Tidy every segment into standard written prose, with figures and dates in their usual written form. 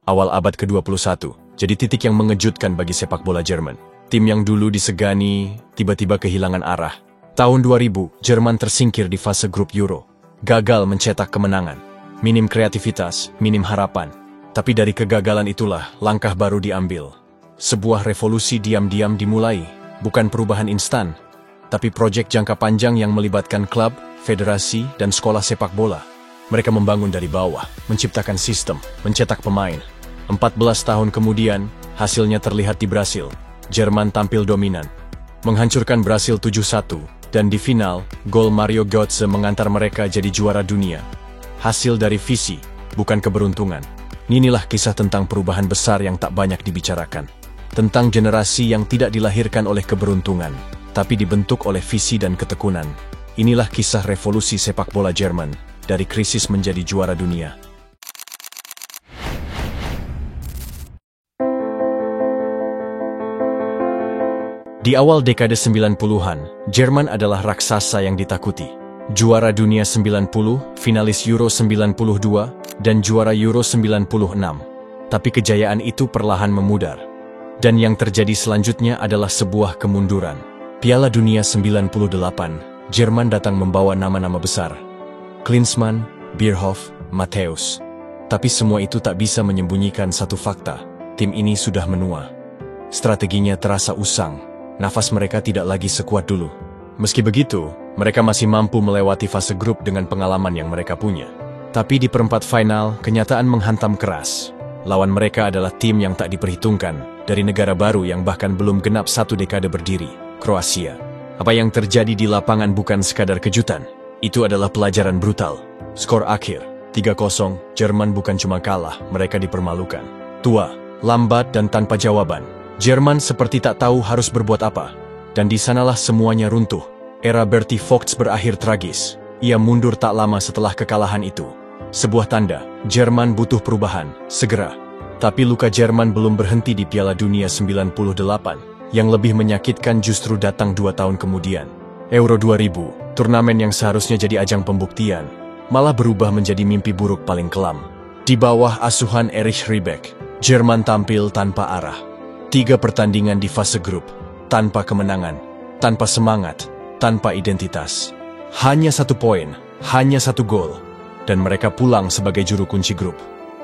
awal abad ke-21, jadi titik yang mengejutkan bagi sepak bola Jerman. Tim yang dulu disegani, tiba-tiba kehilangan arah. Tahun 2000, Jerman tersingkir di fase grup Euro. Gagal mencetak kemenangan. Minim kreativitas, minim harapan. Tapi dari kegagalan itulah, langkah baru diambil. Sebuah revolusi diam-diam dimulai, bukan perubahan instan, tapi proyek jangka panjang yang melibatkan klub, federasi, dan sekolah sepak bola. Mereka membangun dari bawah, menciptakan sistem, mencetak pemain. 14 tahun kemudian, hasilnya terlihat di Brasil. Jerman tampil dominan, menghancurkan Brasil 7-1, dan di final, gol Mario Götze mengantar mereka jadi juara dunia. Hasil dari visi, bukan keberuntungan. Inilah kisah tentang perubahan besar yang tak banyak dibicarakan. Tentang generasi yang tidak dilahirkan oleh keberuntungan, tapi dibentuk oleh visi dan ketekunan. Inilah kisah revolusi sepak bola Jerman, dari krisis menjadi juara dunia. Di awal dekade 90-an, Jerman adalah raksasa yang ditakuti. Juara dunia 90, finalis Euro 92, dan juara Euro 96. Tapi kejayaan itu perlahan memudar. Dan yang terjadi selanjutnya adalah sebuah kemunduran. Piala Dunia 98, Jerman datang membawa nama-nama besar. Klinsmann, Bierhoff, Matthäus. Tapi semua itu tak bisa menyembunyikan satu fakta. Tim ini sudah menua. Strateginya terasa usang. Nafas mereka tidak lagi sekuat dulu. Meski begitu, mereka masih mampu melewati fase grup dengan pengalaman yang mereka punya. Tapi di perempat final, kenyataan menghantam keras. Lawan mereka adalah tim yang tak diperhitungkan, dari negara baru yang bahkan belum genap satu dekade berdiri, Kroasia. Apa yang terjadi di lapangan bukan sekadar kejutan. Itu adalah pelajaran brutal. Skor akhir, 3-0, Jerman bukan cuma kalah, mereka dipermalukan. Tua, lambat dan tanpa jawaban. Jerman seperti tak tahu harus berbuat apa. Dan di sanalah semuanya runtuh. Era Berti Vogts berakhir tragis. Ia mundur tak lama setelah kekalahan itu. Sebuah tanda, Jerman butuh perubahan, segera. Tapi luka Jerman belum berhenti di Piala Dunia 98. Yang lebih menyakitkan justru datang 2 tahun kemudian. Euro 2000, turnamen yang seharusnya jadi ajang pembuktian, malah berubah menjadi mimpi buruk paling kelam. Di bawah asuhan Erich Ribbeck, Jerman tampil tanpa arah. 3 pertandingan di fase grup, tanpa kemenangan, tanpa semangat, tanpa identitas. Hanya 1 poin, hanya 1 gol, dan mereka pulang sebagai juru kunci grup.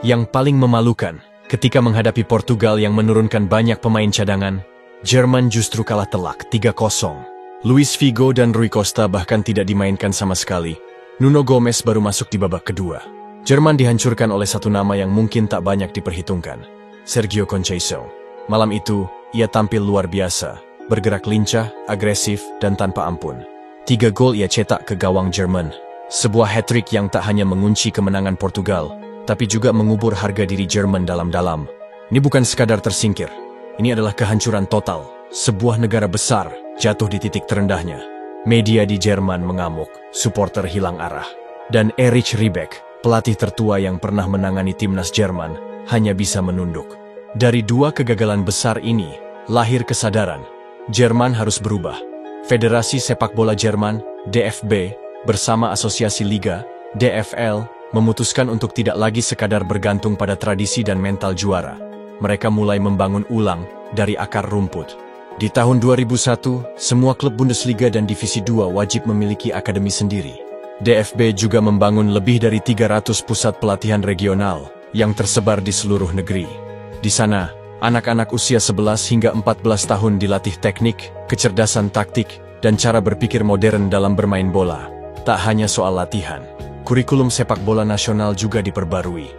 Yang paling memalukan, ketika menghadapi Portugal yang menurunkan banyak pemain cadangan, Jerman justru kalah telak 3-0. Luis Figo dan Rui Costa bahkan tidak dimainkan sama sekali. Nuno Gomes baru masuk di babak kedua. Jerman dihancurkan oleh satu nama yang mungkin tak banyak diperhitungkan, Sergio Conceição. Malam itu, ia tampil luar biasa, bergerak lincah, agresif, dan tanpa ampun. 3 gol ia cetak ke gawang Jerman. Sebuah hat-trick yang tak hanya mengunci kemenangan Portugal, tapi juga mengubur harga diri Jerman dalam-dalam. Ini bukan sekadar tersingkir. Ini adalah kehancuran total. Sebuah negara besar jatuh di titik terendahnya. Media di Jerman mengamuk, supporter hilang arah. Dan Erich Ribbeck, pelatih tertua yang pernah menangani timnas Jerman, hanya bisa menunduk. Dari 2 kegagalan besar ini, lahir kesadaran. Jerman harus berubah. Federasi Sepak Bola Jerman, DFB, bersama Asosiasi Liga, DFL, memutuskan untuk tidak lagi sekadar bergantung pada tradisi dan mental juara. Mereka mulai membangun ulang dari akar rumput. Di tahun 2001, semua klub Bundesliga dan Divisi 2 wajib memiliki akademi sendiri. DFB juga membangun lebih dari 300 pusat pelatihan regional yang tersebar di seluruh negeri. Di sana, anak-anak usia 11 hingga 14 tahun dilatih teknik, kecerdasan taktik, dan cara berpikir modern dalam bermain bola. Tak hanya soal latihan, kurikulum sepak bola nasional juga diperbarui.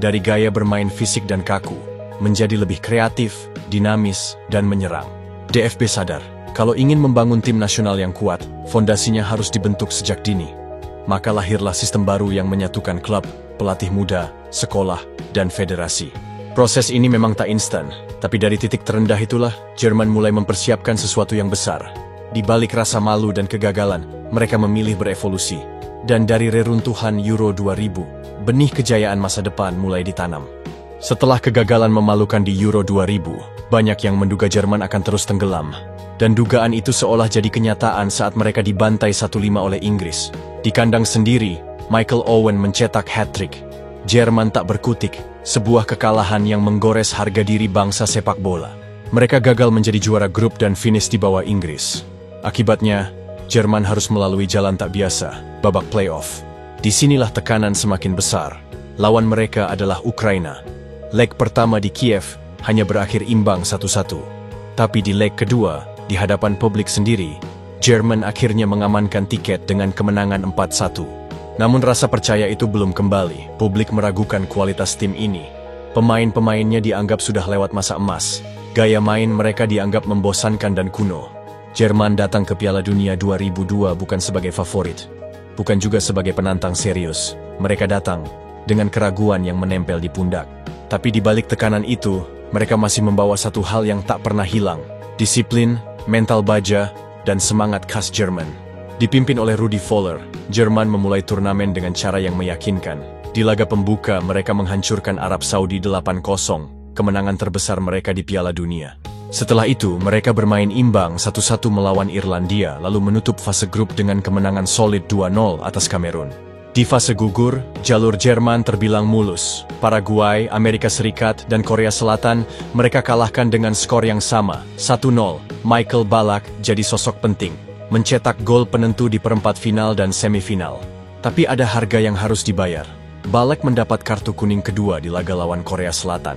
Dari gaya bermain fisik dan kaku, menjadi lebih kreatif, dinamis, dan menyerang. DFB sadar, kalau ingin membangun tim nasional yang kuat, fondasinya harus dibentuk sejak dini. Maka lahirlah sistem baru yang menyatukan klub, pelatih muda, sekolah, dan federasi. Proses ini memang tak instan, tapi dari titik terendah itulah, Jerman mulai mempersiapkan sesuatu yang besar. Di balik rasa malu dan kegagalan, mereka memilih berevolusi. Dan dari reruntuhan Euro 2000, benih kejayaan masa depan mulai ditanam. Setelah kegagalan memalukan di Euro 2000, banyak yang menduga Jerman akan terus tenggelam. Dan dugaan itu seolah jadi kenyataan saat mereka dibantai 1-5 oleh Inggris. Di kandang sendiri, Michael Owen mencetak hat-trick. Jerman tak berkutik, sebuah kekalahan yang menggores harga diri bangsa sepak bola. Mereka gagal menjadi juara grup dan finish di bawah Inggris. Akibatnya, Jerman harus melalui jalan tak biasa, babak playoff. Disinilah tekanan semakin besar. Lawan mereka adalah Ukraina. Leg pertama di Kiev hanya berakhir imbang 1-1. Tapi di leg kedua, di hadapan publik sendiri, Jerman akhirnya mengamankan tiket dengan kemenangan 4-1. Namun rasa percaya itu belum kembali. Publik meragukan kualitas tim ini. Pemain-pemainnya dianggap sudah lewat masa emas. Gaya main mereka dianggap membosankan dan kuno. Jerman datang ke Piala Dunia 2002 bukan sebagai favorit, bukan juga sebagai penantang serius. Mereka datang dengan keraguan yang menempel di pundak. Tapi di balik tekanan itu, mereka masih membawa satu hal yang tak pernah hilang: disiplin, mental baja, dan semangat khas Jerman. Dipimpin oleh Rudi Völler, Jerman memulai turnamen dengan cara yang meyakinkan. Di laga pembuka, mereka menghancurkan Arab Saudi 8-0, kemenangan terbesar mereka di Piala Dunia. Setelah itu, mereka bermain imbang 1-1 melawan Irlandia, lalu menutup fase grup dengan kemenangan solid 2-0 atas Kamerun. Di fase gugur, jalur Jerman terbilang mulus. Paraguay, Amerika Serikat, dan Korea Selatan mereka kalahkan dengan skor yang sama, 1-0. Michael Ballack jadi sosok penting, mencetak gol penentu di perempat final dan semifinal. Tapi ada harga yang harus dibayar. Ballack mendapat kartu kuning kedua di laga lawan Korea Selatan,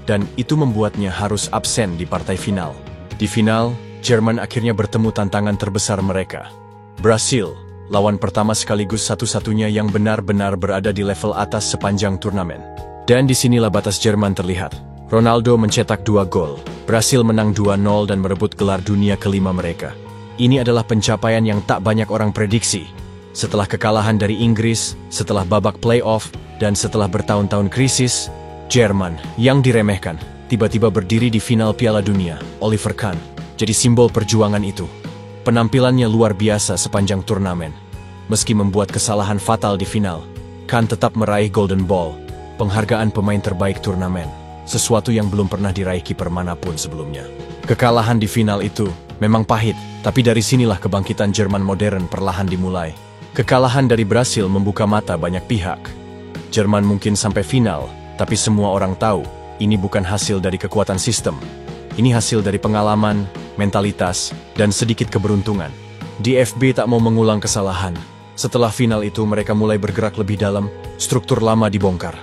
dan itu membuatnya harus absen di partai final. Di final, Jerman akhirnya bertemu tantangan terbesar mereka, Brasil, lawan pertama sekaligus satu-satunya yang benar-benar berada di level atas sepanjang turnamen. Dan disinilah batas Jerman terlihat. Ronaldo mencetak 2 gol, Brasil menang 2-0 dan merebut gelar dunia kelima mereka. Ini adalah pencapaian yang tak banyak orang prediksi. Setelah kekalahan dari Inggris, setelah babak playoff, dan setelah bertahun-tahun krisis, Jerman yang diremehkan tiba-tiba berdiri di final Piala Dunia. Oliver Kahn jadi simbol perjuangan itu. Penampilannya luar biasa sepanjang turnamen. Meski membuat kesalahan fatal di final, Kahn tetap meraih Golden Ball, penghargaan pemain terbaik turnamen, sesuatu yang belum pernah diraih kiper manapun sebelumnya. Kekalahan di final itu memang pahit, tapi dari sinilah kebangkitan Jerman modern perlahan dimulai. Kekalahan dari Brasil membuka mata banyak pihak. Jerman mungkin sampai final, tapi semua orang tahu, ini bukan hasil dari kekuatan sistem. Ini hasil dari pengalaman, mentalitas, dan sedikit keberuntungan. DFB tak mau mengulang kesalahan. Setelah final itu mereka mulai bergerak lebih dalam, struktur lama dibongkar.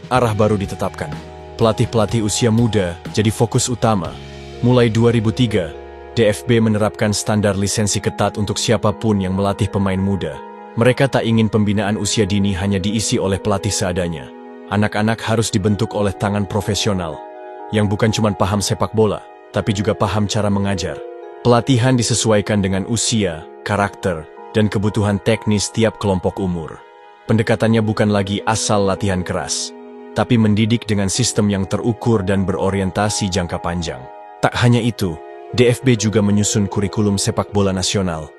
Arah baru ditetapkan. Pelatih-pelatih usia muda jadi fokus utama. Mulai 2003, DFB menerapkan standar lisensi ketat untuk siapapun yang melatih pemain muda. Mereka tak ingin pembinaan usia dini hanya diisi oleh pelatih seadanya. Anak-anak harus dibentuk oleh tangan profesional, yang bukan cuma paham sepak bola, tapi juga paham cara mengajar. Pelatihan disesuaikan dengan usia, karakter, dan kebutuhan teknis tiap kelompok umur. Pendekatannya bukan lagi asal latihan keras, tapi mendidik dengan sistem yang terukur dan berorientasi jangka panjang. Tak hanya itu, DFB juga menyusun kurikulum sepak bola nasional.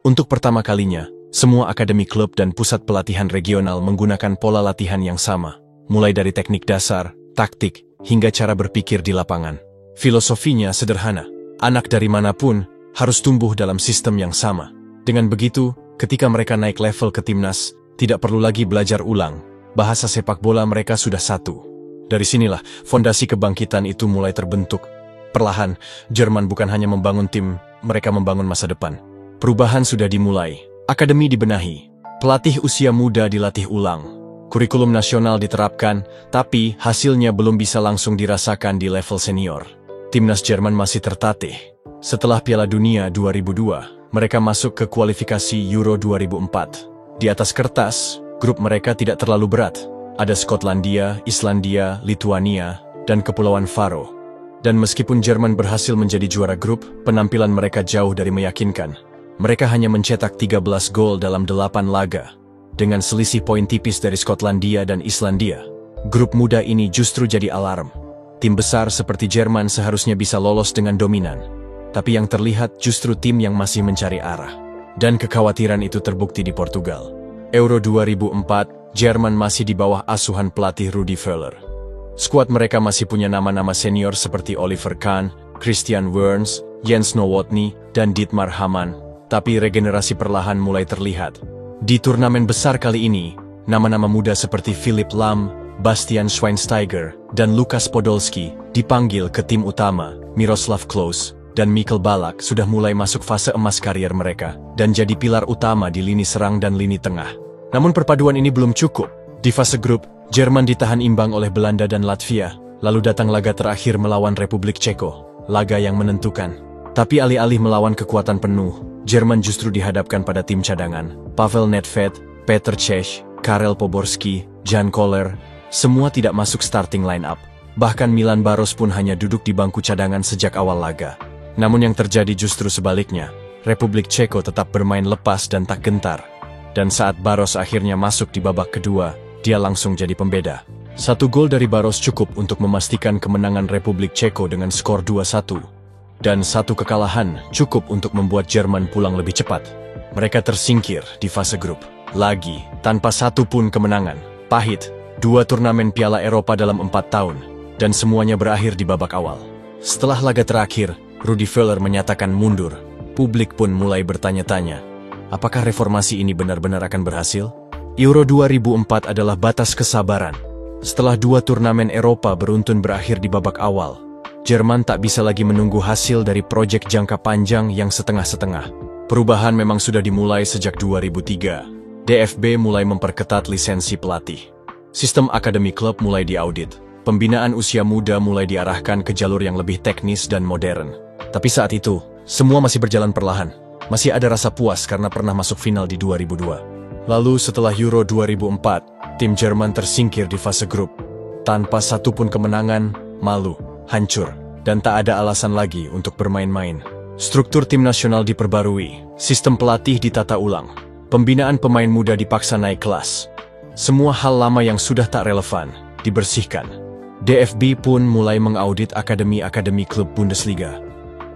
Untuk pertama kalinya, semua akademi klub dan pusat pelatihan regional menggunakan pola latihan yang sama, mulai dari teknik dasar, taktik, hingga cara berpikir di lapangan. Filosofinya sederhana, anak dari manapun harus tumbuh dalam sistem yang sama. Dengan begitu, ketika mereka naik level ke timnas, tidak perlu lagi belajar ulang, bahasa sepak bola mereka sudah satu. Dari sinilah fondasi kebangkitan itu mulai terbentuk. Perlahan, Jerman bukan hanya membangun tim, mereka membangun masa depan. Perubahan sudah dimulai, akademi dibenahi, pelatih usia muda dilatih ulang, kurikulum nasional diterapkan, tapi hasilnya belum bisa langsung dirasakan di level senior. Timnas Jerman masih tertatih. Setelah Piala Dunia 2002, mereka masuk ke kualifikasi Euro 2004. Di atas kertas, grup mereka tidak terlalu berat. Ada Skotlandia, Islandia, Lituania, dan Kepulauan Faro. Dan meskipun Jerman berhasil menjadi juara grup, penampilan mereka jauh dari meyakinkan. Mereka hanya mencetak 13 gol dalam 8 laga, dengan selisih poin tipis dari Skotlandia dan Islandia. Grup muda ini justru jadi alarm. Tim besar seperti Jerman seharusnya bisa lolos dengan dominan, tapi yang terlihat justru tim yang masih mencari arah. Dan kekhawatiran itu terbukti di Portugal. Euro 2004, Jerman masih di bawah asuhan pelatih Rudi Völler. Skuad mereka masih punya nama-nama senior seperti Oliver Kahn, Christian Wurns, Jens Nowotny, dan Dietmar Hamann, tapi regenerasi perlahan mulai terlihat. Di turnamen besar kali ini, nama-nama muda seperti Philipp Lahm, Bastian Schweinsteiger, dan Lukas Podolski dipanggil ke tim utama. Miroslav Klose dan Michael Ballack sudah mulai masuk fase emas karier mereka dan jadi pilar utama di lini serang dan lini tengah. Namun perpaduan ini belum cukup. Di fase grup, Jerman ditahan imbang oleh Belanda dan Latvia, lalu datang laga terakhir melawan Republik Ceko, laga yang menentukan. Tapi alih-alih melawan kekuatan penuh, Jerman justru dihadapkan pada tim cadangan. Pavel Nedved, Petr Cech, Karel Poborský, Jan Koller, semua tidak masuk starting line-up. Bahkan Milan Baros pun hanya duduk di bangku cadangan sejak awal laga. Namun yang terjadi justru sebaliknya. Republik Ceko tetap bermain lepas dan tak gentar. Dan saat Baros akhirnya masuk di babak kedua, dia langsung jadi pembeda. 1 gol dari Baros cukup untuk memastikan kemenangan Republik Ceko dengan skor 2-1. Dan 1 kekalahan cukup untuk membuat Jerman pulang lebih cepat. Mereka tersingkir di fase grup. Lagi, tanpa 1 pun kemenangan. Pahit, 2 turnamen Piala Eropa dalam 4 tahun. Dan semuanya berakhir di babak awal. Setelah laga terakhir, Rudi Völler menyatakan mundur. Publik pun mulai bertanya-tanya, apakah reformasi ini benar-benar akan berhasil? Euro 2004 adalah batas kesabaran. Setelah 2 turnamen Eropa beruntun berakhir di babak awal, Jerman tak bisa lagi menunggu hasil dari proyek jangka panjang yang setengah-setengah. Perubahan memang sudah dimulai sejak 2003. DFB mulai memperketat lisensi pelatih. Sistem akademi klub mulai diaudit. Pembinaan usia muda mulai diarahkan ke jalur yang lebih teknis dan modern. Tapi saat itu, semua masih berjalan perlahan. Masih ada rasa puas karena pernah masuk final di 2002. Lalu setelah Euro 2004, tim Jerman tersingkir di fase grup. Tanpa 1 pun kemenangan, malu, hancur, dan tak ada alasan lagi untuk bermain-main. Struktur tim nasional diperbarui, sistem pelatih ditata ulang, pembinaan pemain muda dipaksa naik kelas. Semua hal lama yang sudah tak relevan, dibersihkan. DFB pun mulai mengaudit akademi-akademi klub Bundesliga.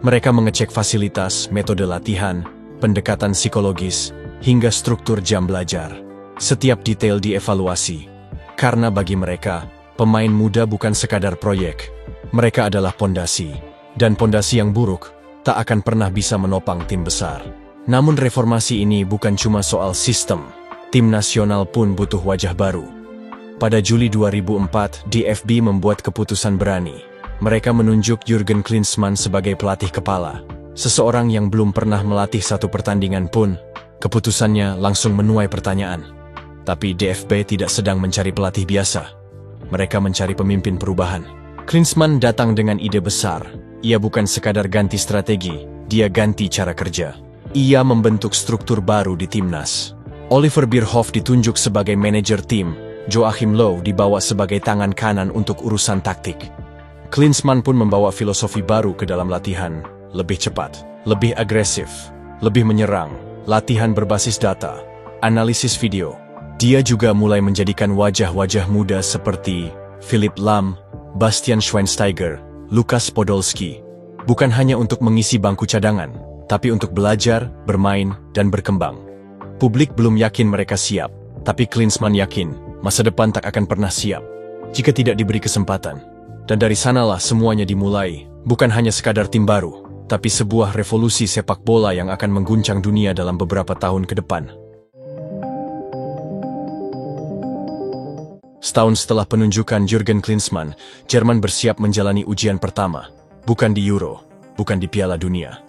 Mereka mengecek fasilitas, metode latihan, pendekatan psikologis, hingga struktur jam belajar. Setiap detail dievaluasi. Karena bagi mereka, pemain muda bukan sekadar proyek. Mereka adalah pondasi. Dan pondasi yang buruk, tak akan pernah bisa menopang tim besar. Namun reformasi ini bukan cuma soal sistem. Tim nasional pun butuh wajah baru. Pada Juli 2004, DFB membuat keputusan berani. Mereka menunjuk Jurgen Klinsmann sebagai pelatih kepala. Seseorang yang belum pernah melatih 1 pertandingan pun, keputusannya langsung menuai pertanyaan. Tapi DFB tidak sedang mencari pelatih biasa. Mereka mencari pemimpin perubahan. Klinsmann datang dengan ide besar. Ia bukan sekadar ganti strategi, dia ganti cara kerja. Ia membentuk struktur baru di timnas. Oliver Bierhoff ditunjuk sebagai manajer tim. Joachim Löw dibawa sebagai tangan kanan untuk urusan taktik. Klinsmann pun membawa filosofi baru ke dalam latihan, lebih cepat, lebih agresif, lebih menyerang, latihan berbasis data, analisis video. Dia juga mulai menjadikan wajah-wajah muda seperti Philipp Lahm, Bastian Schweinsteiger, Lukas Podolski, bukan hanya untuk mengisi bangku cadangan, tapi untuk belajar, bermain, dan berkembang. Publik belum yakin mereka siap, tapi Klinsmann yakin masa depan tak akan pernah siap jika tidak diberi kesempatan. Dan dari sanalah semuanya dimulai, bukan hanya sekadar tim baru, tapi sebuah revolusi sepak bola yang akan mengguncang dunia dalam beberapa tahun ke depan. Setahun setelah penunjukan Jurgen Klinsmann, Jerman bersiap menjalani ujian pertama, bukan di Euro, bukan di Piala Dunia,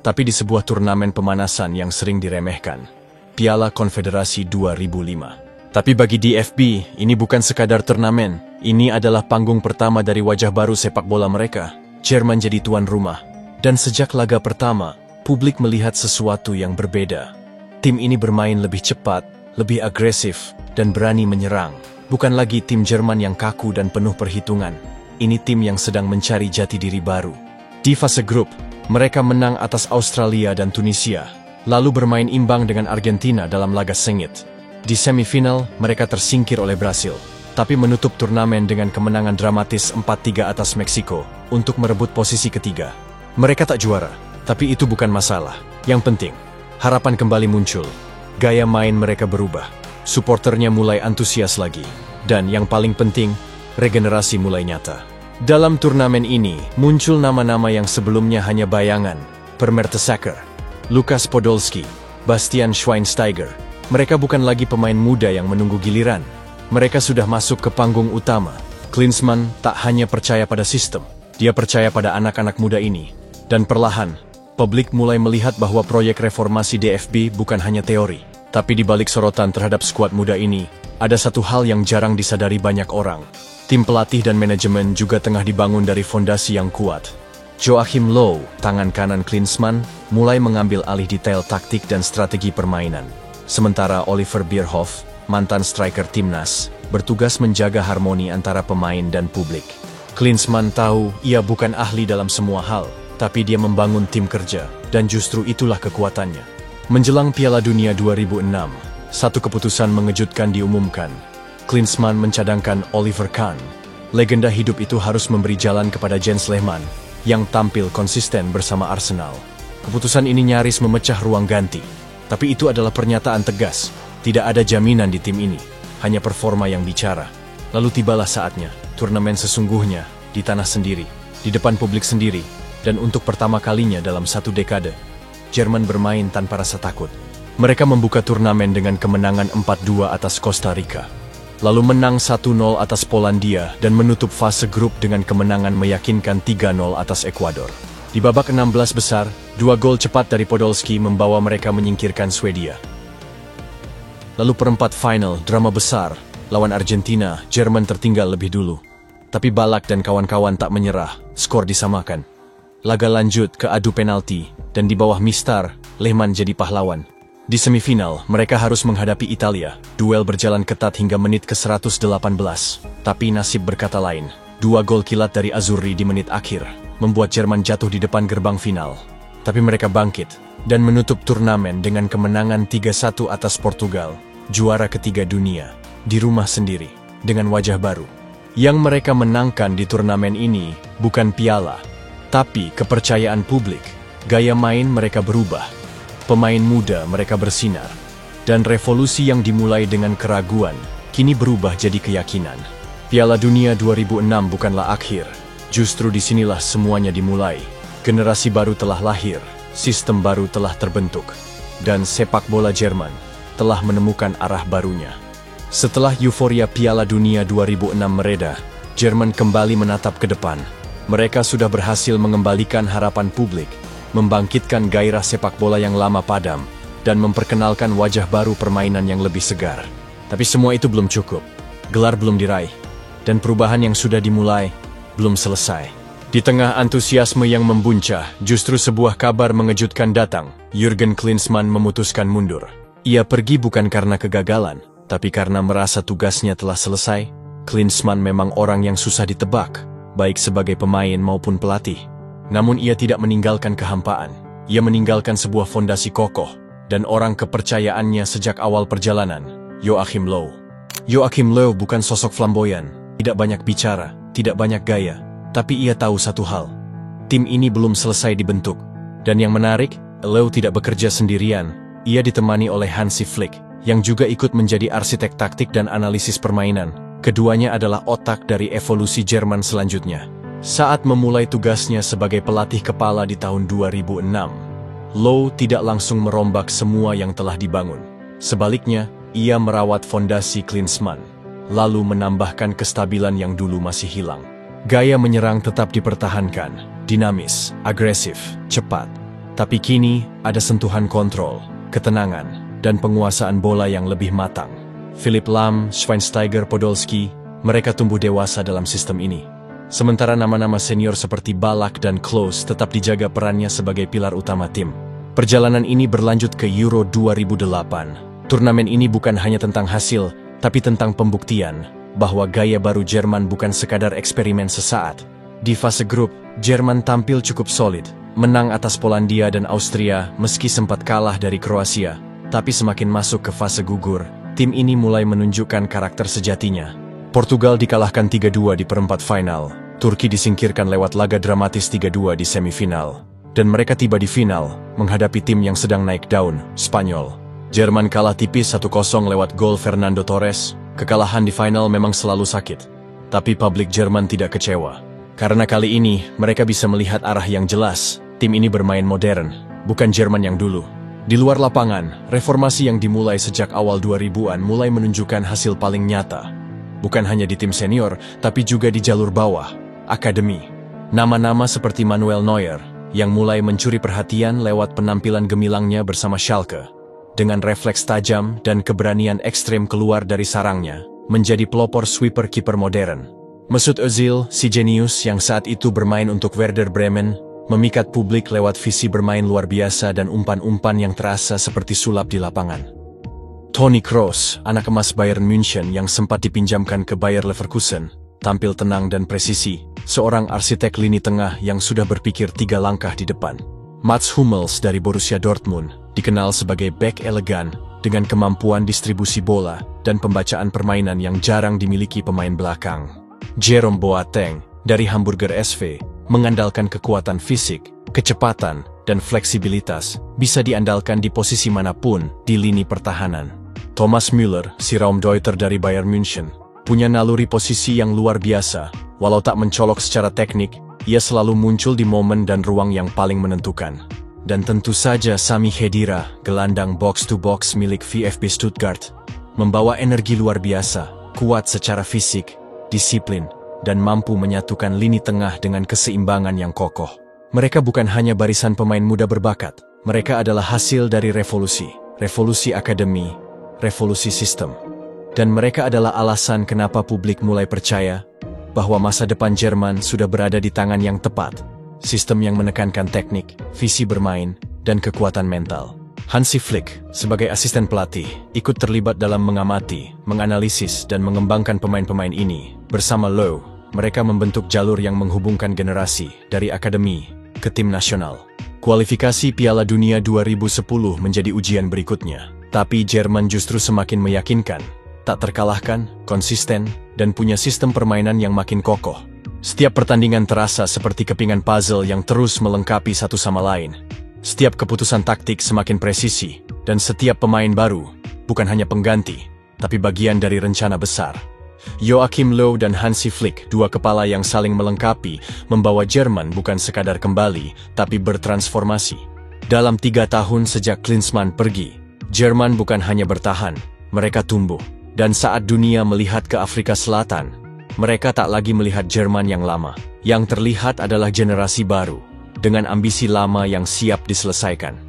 tapi di sebuah turnamen pemanasan yang sering diremehkan, Piala Konfederasi 2005. Tapi bagi DFB, ini bukan sekadar turnamen, ini adalah panggung pertama dari wajah baru sepak bola mereka. Jerman jadi tuan rumah, dan sejak laga pertama, publik melihat sesuatu yang berbeda. Tim ini bermain lebih cepat, lebih agresif, dan berani menyerang. Bukan lagi tim Jerman yang kaku dan penuh perhitungan. Ini tim yang sedang mencari jati diri baru. Di fase grup, mereka menang atas Australia dan Tunisia, lalu bermain imbang dengan Argentina dalam laga sengit. Di semifinal, mereka tersingkir oleh Brasil, tapi menutup turnamen dengan kemenangan dramatis 4-3 atas Meksiko untuk merebut posisi ketiga. Mereka tak juara, tapi itu bukan masalah. Yang penting, harapan kembali muncul. Gaya main mereka berubah. Suporternya mulai antusias lagi. Dan yang paling penting, regenerasi mulai nyata. Dalam turnamen ini, muncul nama-nama yang sebelumnya hanya bayangan. Per Mertesacker, Lukas Podolski, Bastian Schweinsteiger. Mereka bukan lagi pemain muda yang menunggu giliran. Mereka sudah masuk ke panggung utama. Klinsmann tak hanya percaya pada sistem, dia percaya pada anak-anak muda ini. Dan perlahan, publik mulai melihat bahwa proyek reformasi DFB bukan hanya teori. Tapi di balik sorotan terhadap skuad muda ini, ada satu hal yang jarang disadari banyak orang. Tim pelatih dan manajemen juga tengah dibangun dari fondasi yang kuat. Joachim Löw, tangan kanan Klinsmann, mulai mengambil alih detail taktik dan strategi permainan. Sementara Oliver Bierhoff, mantan striker timnas, bertugas menjaga harmoni antara pemain dan publik. Klinsmann tahu ia bukan ahli dalam semua hal, tapi dia membangun tim kerja, dan justru itulah kekuatannya. Menjelang Piala Dunia 2006, satu keputusan mengejutkan diumumkan. Klinsmann mencadangkan Oliver Kahn. Legenda hidup itu harus memberi jalan kepada Jens Lehmann, yang tampil konsisten bersama Arsenal. Keputusan ini nyaris memecah ruang ganti, tapi itu adalah pernyataan tegas. Tidak ada jaminan di tim ini, hanya performa yang bicara. Lalu tibalah saatnya, turnamen sesungguhnya, di tanah sendiri, di depan publik sendiri, dan untuk pertama kalinya dalam satu dekade, Jerman bermain tanpa rasa takut. Mereka membuka turnamen dengan kemenangan 4-2 atas Costa Rica, lalu menang 1-0 atas Polandia dan menutup fase grup dengan kemenangan meyakinkan 3-0 atas Ekuador. Di babak 16 besar, 2 gol cepat dari Podolski membawa mereka menyingkirkan Swedia. Lalu perempat final, drama besar. Lawan Argentina, Jerman tertinggal lebih dulu. Tapi Ballack dan kawan-kawan tak menyerah, skor disamakan. Laga lanjut ke adu penalti, dan di bawah mistar, Lehmann jadi pahlawan. Di semifinal, mereka harus menghadapi Italia. Duel berjalan ketat hingga menit ke-118. Tapi nasib berkata lain. 2 gol kilat dari Azzurri di menit akhir membuat Jerman jatuh di depan gerbang final. Tapi mereka bangkit dan menutup turnamen dengan kemenangan 3-1 atas Portugal, juara ketiga dunia, di rumah sendiri, dengan wajah baru. Yang mereka menangkan di turnamen ini bukan piala, tapi kepercayaan publik. Gaya main mereka berubah. Pemain muda mereka bersinar, dan revolusi yang dimulai dengan keraguan, kini berubah jadi keyakinan. Piala Dunia 2006 bukanlah akhir, justru disinilah semuanya dimulai. Generasi baru telah lahir, sistem baru telah terbentuk, dan sepak bola Jerman telah menemukan arah barunya. Setelah euforia Piala Dunia 2006 mereda, Jerman kembali menatap ke depan. Mereka sudah berhasil mengembalikan harapan publik, membangkitkan gairah sepak bola yang lama padam, dan memperkenalkan wajah baru permainan yang lebih segar. Tapi semua itu belum cukup. Gelar belum diraih, dan perubahan yang sudah dimulai belum selesai. Di tengah antusiasme yang membuncah, justru sebuah kabar mengejutkan datang. Jürgen Klinsmann memutuskan mundur. Ia pergi bukan karena kegagalan, tapi karena merasa tugasnya telah selesai. Klinsmann memang orang yang susah ditebak, baik sebagai pemain maupun pelatih. Namun ia tidak meninggalkan kehampaan. Ia meninggalkan sebuah fondasi kokoh, dan orang kepercayaannya sejak awal perjalanan, Joachim Löw. Joachim Löw bukan sosok flamboyan, tidak banyak bicara, tidak banyak gaya, tapi ia tahu satu hal. Tim ini belum selesai dibentuk. Dan yang menarik, Löw tidak bekerja sendirian. Ia ditemani oleh Hansi Flick, yang juga ikut menjadi arsitek taktik dan analisis permainan. Keduanya adalah otak dari evolusi Jerman selanjutnya. Saat memulai tugasnya sebagai pelatih kepala di tahun 2006, Löw tidak langsung merombak semua yang telah dibangun. Sebaliknya, ia merawat fondasi Klinsmann, lalu menambahkan kestabilan yang dulu masih hilang. Gaya menyerang tetap dipertahankan, dinamis, agresif, cepat. Tapi kini, ada sentuhan kontrol, ketenangan, dan penguasaan bola yang lebih matang. Philipp Lahm, Schweinsteiger, Podolski, mereka tumbuh dewasa dalam sistem ini. Sementara nama-nama senior seperti Ballack dan Klose tetap dijaga perannya sebagai pilar utama tim. Perjalanan ini berlanjut ke Euro 2008. Turnamen ini bukan hanya tentang hasil, tapi tentang pembuktian bahwa gaya baru Jerman bukan sekadar eksperimen sesaat. Di fase grup, Jerman tampil cukup solid, menang atas Polandia dan Austria meski sempat kalah dari Kroasia. Tapi semakin masuk ke fase gugur, tim ini mulai menunjukkan karakter sejatinya. Portugal dikalahkan 3-2 di perempat final, Turki disingkirkan lewat laga dramatis 3-2 di semifinal, dan mereka tiba di final, menghadapi tim yang sedang naik daun, Spanyol. Jerman kalah tipis 1-0 lewat gol Fernando Torres. Kekalahan di final memang selalu sakit, tapi publik Jerman tidak kecewa. Karena kali ini, mereka bisa melihat arah yang jelas. Tim ini bermain modern, bukan Jerman yang dulu. Di luar lapangan, reformasi yang dimulai sejak awal 2000-an mulai menunjukkan hasil paling nyata. Bukan hanya di tim senior, tapi juga di jalur bawah, akademi. Nama-nama seperti Manuel Neuer, yang mulai mencuri perhatian lewat penampilan gemilangnya bersama Schalke. Dengan refleks tajam dan keberanian ekstrem keluar dari sarangnya, menjadi pelopor sweeper kiper modern. Mesut Ozil, si jenius yang saat itu bermain untuk Werder Bremen, memikat publik lewat visi bermain luar biasa dan umpan-umpan yang terasa seperti sulap di lapangan. Toni Kroos, anak emas Bayern München yang sempat dipinjamkan ke Bayer Leverkusen, tampil tenang dan presisi, seorang arsitek lini tengah yang sudah berpikir 3 langkah di depan. Mats Hummels dari Borussia Dortmund, dikenal sebagai bek elegan, dengan kemampuan distribusi bola dan pembacaan permainan yang jarang dimiliki pemain belakang. Jerome Boateng, dari Hamburger SV, mengandalkan kekuatan fisik, kecepatan, dan fleksibilitas, bisa diandalkan di posisi manapun di lini pertahanan. Thomas Müller, si Raumdeuter dari Bayern München, punya naluri posisi yang luar biasa. Walau tak mencolok secara teknik, ia selalu muncul di momen dan ruang yang paling menentukan. Dan tentu saja Sami Khedira, gelandang box-to-box milik VfB Stuttgart, membawa energi luar biasa, kuat secara fisik, disiplin, dan mampu menyatukan lini tengah dengan keseimbangan yang kokoh. Mereka bukan hanya barisan pemain muda berbakat, mereka adalah hasil dari revolusi akademi, revolusi sistem. Dan mereka adalah alasan kenapa publik mulai percaya bahwa masa depan Jerman sudah berada di tangan yang tepat, sistem yang menekankan teknik, visi bermain, dan kekuatan mental. Hansi Flick, sebagai asisten pelatih, ikut terlibat dalam mengamati, menganalisis, dan mengembangkan pemain-pemain ini. Bersama Löw, mereka membentuk jalur yang menghubungkan generasi, dari akademi ke tim nasional. Kualifikasi Piala Dunia 2010 menjadi ujian berikutnya. Tapi Jerman justru semakin meyakinkan, tak terkalahkan, konsisten, dan punya sistem permainan yang makin kokoh. Setiap pertandingan terasa seperti kepingan puzzle yang terus melengkapi satu sama lain. Setiap keputusan taktik semakin presisi, dan setiap pemain baru, bukan hanya pengganti, tapi bagian dari rencana besar. Joachim Löw dan Hansi Flick, dua kepala yang saling melengkapi, membawa Jerman bukan sekadar kembali, tapi bertransformasi. Dalam 3 tahun sejak Klinsmann pergi, Jerman bukan hanya bertahan, mereka tumbuh. Dan saat dunia melihat ke Afrika Selatan, mereka tak lagi melihat Jerman yang lama. Yang terlihat adalah generasi baru, dengan ambisi lama yang siap diselesaikan.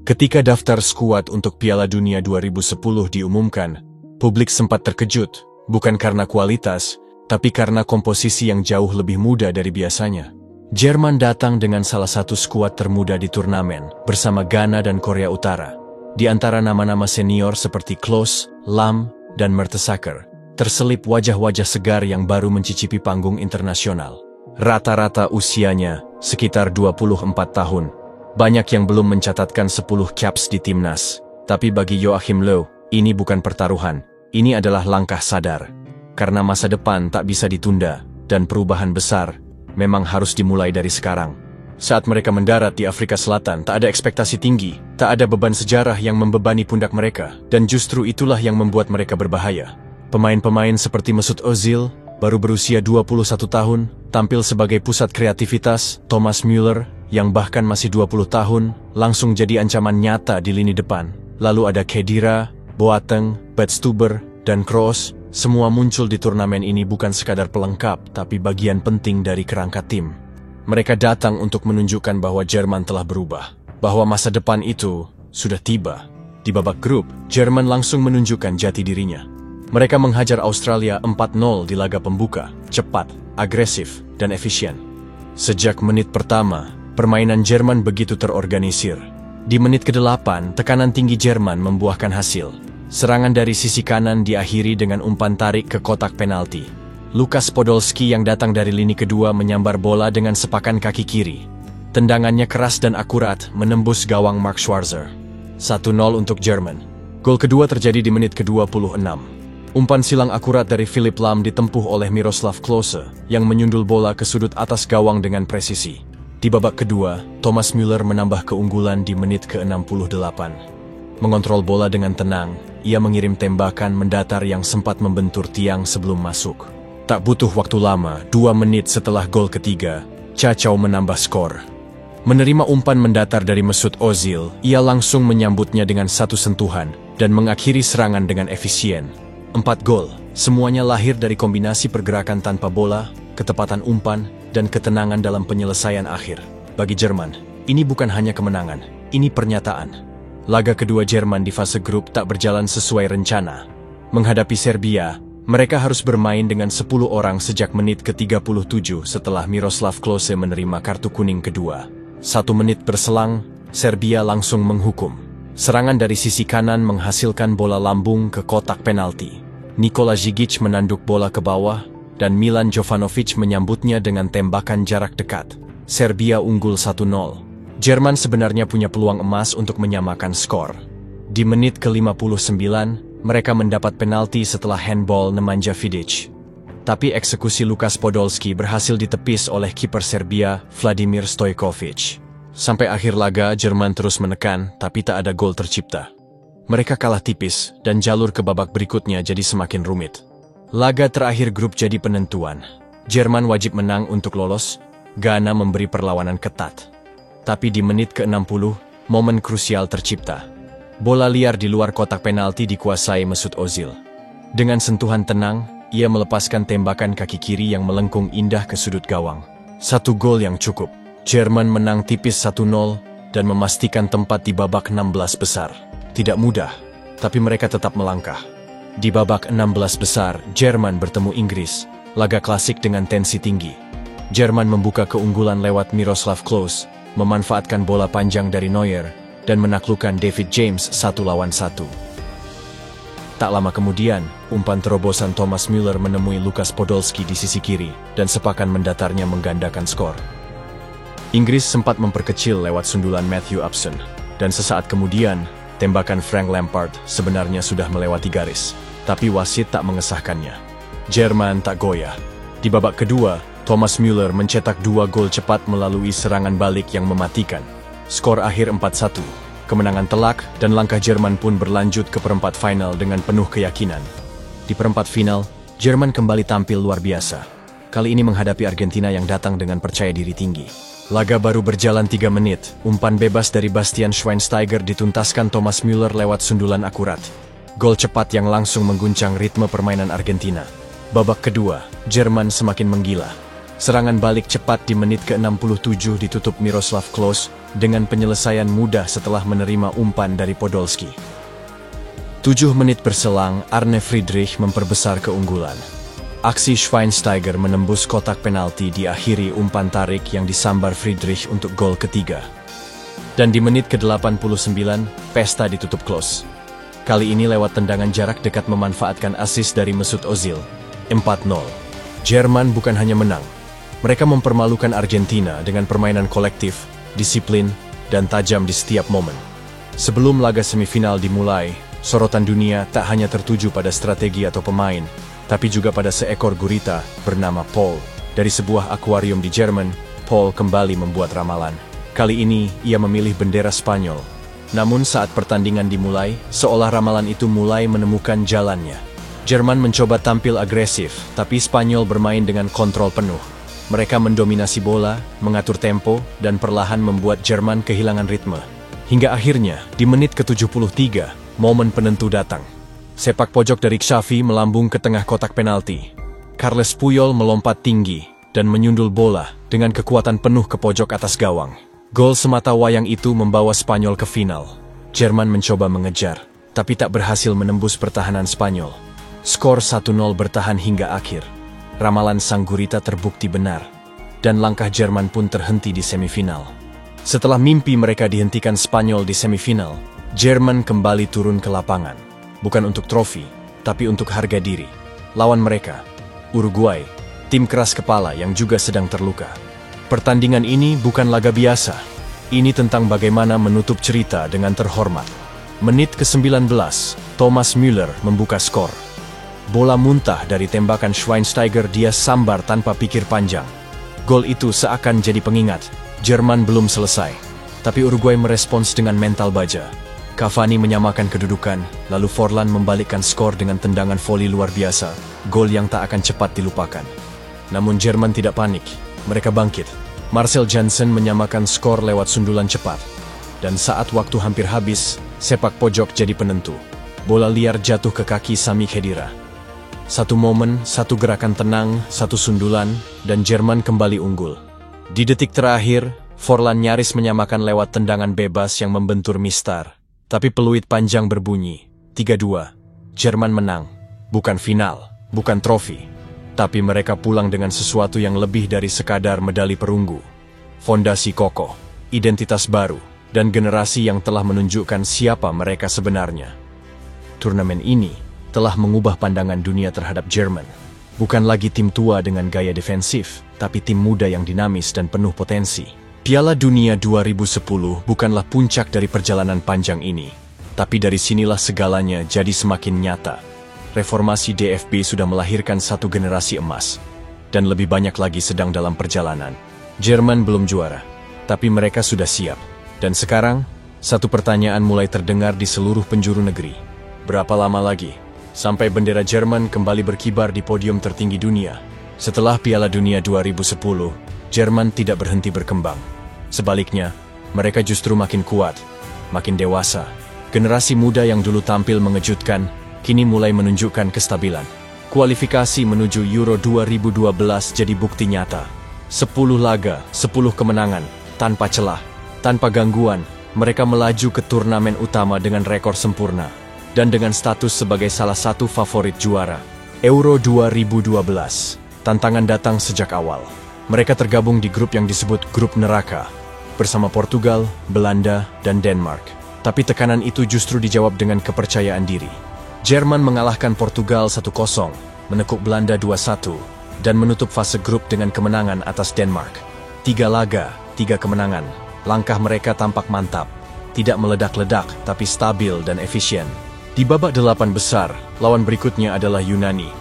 Ketika daftar skuad untuk Piala Dunia 2010 diumumkan, publik sempat terkejut, bukan karena kualitas, tapi karena komposisi yang jauh lebih muda dari biasanya. Jerman datang dengan salah satu skuad termuda di turnamen, bersama Ghana dan Korea Utara. Di antara nama-nama senior seperti Klose, Lam, dan Mertesacker, terselip wajah-wajah segar yang baru mencicipi panggung internasional. Rata-rata usianya sekitar 24 tahun. Banyak yang belum mencatatkan 10 caps di timnas. Tapi bagi Joachim Löw, ini bukan pertaruhan. Ini adalah langkah sadar. Karena masa depan tak bisa ditunda, dan perubahan besar memang harus dimulai dari sekarang. Saat mereka mendarat di Afrika Selatan, tak ada ekspektasi tinggi, tak ada beban sejarah yang membebani pundak mereka, dan justru itulah yang membuat mereka berbahaya. Pemain-pemain seperti Mesut Ozil, baru berusia 21 tahun, tampil sebagai pusat kreativitas. Thomas Müller, yang bahkan masih 20 tahun, langsung jadi ancaman nyata di lini depan. Lalu ada Khedira, Boateng, Badstuber, dan Kroos, semua muncul di turnamen ini bukan sekadar pelengkap, tapi bagian penting dari kerangka tim. Mereka datang untuk menunjukkan bahwa Jerman telah berubah, bahwa masa depan itu sudah tiba. Di babak grup, Jerman langsung menunjukkan jati dirinya. Mereka menghajar Australia 4-0 di laga pembuka, cepat, agresif, dan efisien. Sejak menit pertama, permainan Jerman begitu terorganisir. Di menit ke-8, tekanan tinggi Jerman membuahkan hasil. Serangan dari sisi kanan diakhiri dengan umpan tarik ke kotak penalti. Lukas Podolski yang datang dari lini kedua menyambar bola dengan sepakan kaki kiri. Tendangannya keras dan akurat menembus gawang Mark Schwarzer. 1-0 untuk Jerman. Gol kedua terjadi di menit ke-26. Umpan silang akurat dari Philipp Lahm ditempuh oleh Miroslav Klose yang menyundul bola ke sudut atas gawang dengan presisi. Di babak kedua, Thomas Müller menambah keunggulan di menit ke-68. Mengontrol bola dengan tenang, ia mengirim tembakan mendatar yang sempat membentur tiang sebelum masuk. Tak butuh waktu lama, 2 menit setelah gol ketiga, Cacau menambah skor. Menerima umpan mendatar dari Mesut Ozil, ia langsung menyambutnya dengan satu sentuhan dan mengakhiri serangan dengan efisien. 4 gol, semuanya lahir dari kombinasi pergerakan tanpa bola, ketepatan umpan, dan ketenangan dalam penyelesaian akhir. Bagi Jerman, ini bukan hanya kemenangan, ini pernyataan. Laga kedua Jerman di fase grup tak berjalan sesuai rencana. Menghadapi Serbia, mereka harus bermain dengan 10 orang sejak menit ke-37 setelah Miroslav Klose menerima kartu kuning kedua. 1 menit berselang, Serbia langsung menghukum. Serangan dari sisi kanan menghasilkan bola lambung ke kotak penalti. Nikola Žigić menanduk bola ke bawah, dan Milan Jovanovic menyambutnya dengan tembakan jarak dekat. Serbia unggul 1-0. Jerman sebenarnya punya peluang emas untuk menyamakan skor. Di menit ke-59, mereka mendapat penalti setelah handball Nemanja Vidic. Tapi eksekusi Lukas Podolski berhasil ditepis oleh kiper Serbia, Vladimir Stojkovic. Sampai akhir laga, Jerman terus menekan, tapi tak ada gol tercipta. Mereka kalah tipis, dan jalur ke babak berikutnya jadi semakin rumit. Laga terakhir grup jadi penentuan. Jerman wajib menang untuk lolos, Ghana memberi perlawanan ketat. Tapi di menit ke-60, momen krusial tercipta. Bola liar di luar kotak penalti dikuasai Mesut Ozil. Dengan sentuhan tenang, ia melepaskan tembakan kaki kiri yang melengkung indah ke sudut gawang. 1 gol yang cukup. Jerman menang tipis 1-0 dan memastikan tempat di babak 16 besar. Tidak mudah, tapi mereka tetap melangkah. Di babak 16 besar, Jerman bertemu Inggris, laga klasik dengan tensi tinggi. Jerman membuka keunggulan lewat Miroslav Klose, memanfaatkan bola panjang dari Neuer, dan menaklukkan David James 1-1. Tak lama kemudian, umpan terobosan Thomas Müller menemui Lukas Podolski di sisi kiri, dan sepakan mendatarnya menggandakan skor. Inggris sempat memperkecil lewat sundulan Matthew Upson, dan sesaat kemudian, tembakan Frank Lampard sebenarnya sudah melewati garis, tapi wasit tak mengesahkannya. Jerman tak goyah. Di babak kedua, Thomas Müller mencetak 2 gol cepat melalui serangan balik yang mematikan. Skor akhir 4-1. Kemenangan telak dan langkah Jerman pun berlanjut ke perempat final dengan penuh keyakinan. Di perempat final, Jerman kembali tampil luar biasa. Kali ini menghadapi Argentina yang datang dengan percaya diri tinggi. Laga baru berjalan 3 menit, umpan bebas dari Bastian Schweinsteiger dituntaskan Thomas Müller lewat sundulan akurat. Gol cepat yang langsung mengguncang ritme permainan Argentina. Babak kedua, Jerman semakin menggila. Serangan balik cepat di menit ke-67 ditutup Miroslav Klose dengan penyelesaian mudah setelah menerima umpan dari Podolski. 7 menit berselang, Arne Friedrich memperbesar keunggulan. Aksi Schweinsteiger menembus kotak penalti diakhiri umpan tarik yang disambar Friedrich untuk gol ketiga. Dan di menit ke-89, pesta ditutup Klose. Kali ini lewat tendangan jarak dekat memanfaatkan assist dari Mesut Ozil. 4-0. Jerman bukan hanya menang. Mereka mempermalukan Argentina dengan permainan kolektif, disiplin, dan tajam di setiap momen. Sebelum laga semifinal dimulai, sorotan dunia tak hanya tertuju pada strategi atau pemain, tapi juga pada seekor gurita bernama Paul. Dari sebuah akuarium di Jerman, Paul kembali membuat ramalan. Kali ini, ia memilih bendera Spanyol. Namun saat pertandingan dimulai, seolah ramalan itu mulai menemukan jalannya. Jerman mencoba tampil agresif, tapi Spanyol bermain dengan kontrol penuh. Mereka mendominasi bola, mengatur tempo, dan perlahan membuat Jerman kehilangan ritme. Hingga akhirnya, di menit ke-73, momen penentu datang. Sepak pojok dari Xavi melambung ke tengah kotak penalti. Carles Puyol melompat tinggi dan menyundul bola dengan kekuatan penuh ke pojok atas gawang. Gol semata wayang itu membawa Spanyol ke final. Jerman mencoba mengejar, tapi tak berhasil menembus pertahanan Spanyol. Skor 1-0 bertahan hingga akhir. Ramalan sang gurita terbukti benar, dan langkah Jerman pun terhenti di semifinal. Setelah mimpi mereka dihentikan Spanyol di semifinal, Jerman kembali turun ke lapangan. Bukan untuk trofi, tapi untuk harga diri. Lawan mereka, Uruguay, tim keras kepala yang juga sedang terluka. Pertandingan ini bukan laga biasa. Ini tentang bagaimana menutup cerita dengan terhormat. Menit ke-19, Thomas Müller membuka skor. Bola muntah dari tembakan Schweinsteiger dia sambar tanpa pikir panjang. Gol itu seakan jadi pengingat, Jerman belum selesai. Tapi Uruguay merespons dengan mental baja. Cavani menyamakan kedudukan, lalu Forlan membalikkan skor dengan tendangan voli luar biasa, gol yang tak akan cepat dilupakan. Namun Jerman tidak panik, mereka bangkit. Marcel Jansen menyamakan skor lewat sundulan cepat. Dan saat waktu hampir habis, sepak pojok jadi penentu. Bola liar jatuh ke kaki Sami Khedira. Satu momen, satu gerakan tenang, satu sundulan, dan Jerman kembali unggul. Di detik terakhir, Forlan nyaris menyamakan lewat tendangan bebas yang membentur mistar. Tapi peluit panjang berbunyi, 3-2. Jerman menang. Bukan final, bukan trofi. Tapi mereka pulang dengan sesuatu yang lebih dari sekadar medali perunggu. Fondasi kokoh, identitas baru, dan generasi yang telah menunjukkan siapa mereka sebenarnya. Turnamen ini telah mengubah pandangan dunia terhadap Jerman. Bukan lagi tim tua dengan gaya defensif, tapi tim muda yang dinamis dan penuh potensi. Piala Dunia 2010 bukanlah puncak dari perjalanan panjang ini, tapi dari sinilah segalanya jadi semakin nyata. Reformasi DFB sudah melahirkan satu generasi emas, dan lebih banyak lagi sedang dalam perjalanan. Jerman belum juara, tapi mereka sudah siap. Dan sekarang, satu pertanyaan mulai terdengar di seluruh penjuru negeri. Berapa lama lagi sampai bendera Jerman kembali berkibar di podium tertinggi dunia? Setelah Piala Dunia 2010, Jerman tidak berhenti berkembang. Sebaliknya, mereka justru makin kuat, makin dewasa. Generasi muda yang dulu tampil mengejutkan, kini mulai menunjukkan kestabilan. Kualifikasi menuju Euro 2012 jadi bukti nyata. 10 laga, 10 kemenangan, tanpa celah, tanpa gangguan, mereka melaju ke turnamen utama dengan rekor sempurna. Dan dengan status sebagai salah satu favorit juara. Euro 2012, tantangan datang sejak awal. Mereka tergabung di grup yang disebut grup neraka, bersama Portugal, Belanda, dan Denmark. Tapi tekanan itu justru dijawab dengan kepercayaan diri. Jerman mengalahkan Portugal 1-0, menekuk Belanda 2-1, dan menutup fase grup dengan kemenangan atas Denmark. 3 laga, 3 kemenangan. Langkah mereka tampak mantap. Tidak meledak-ledak, tapi stabil dan efisien. Di babak 8 besar, lawan berikutnya adalah Yunani,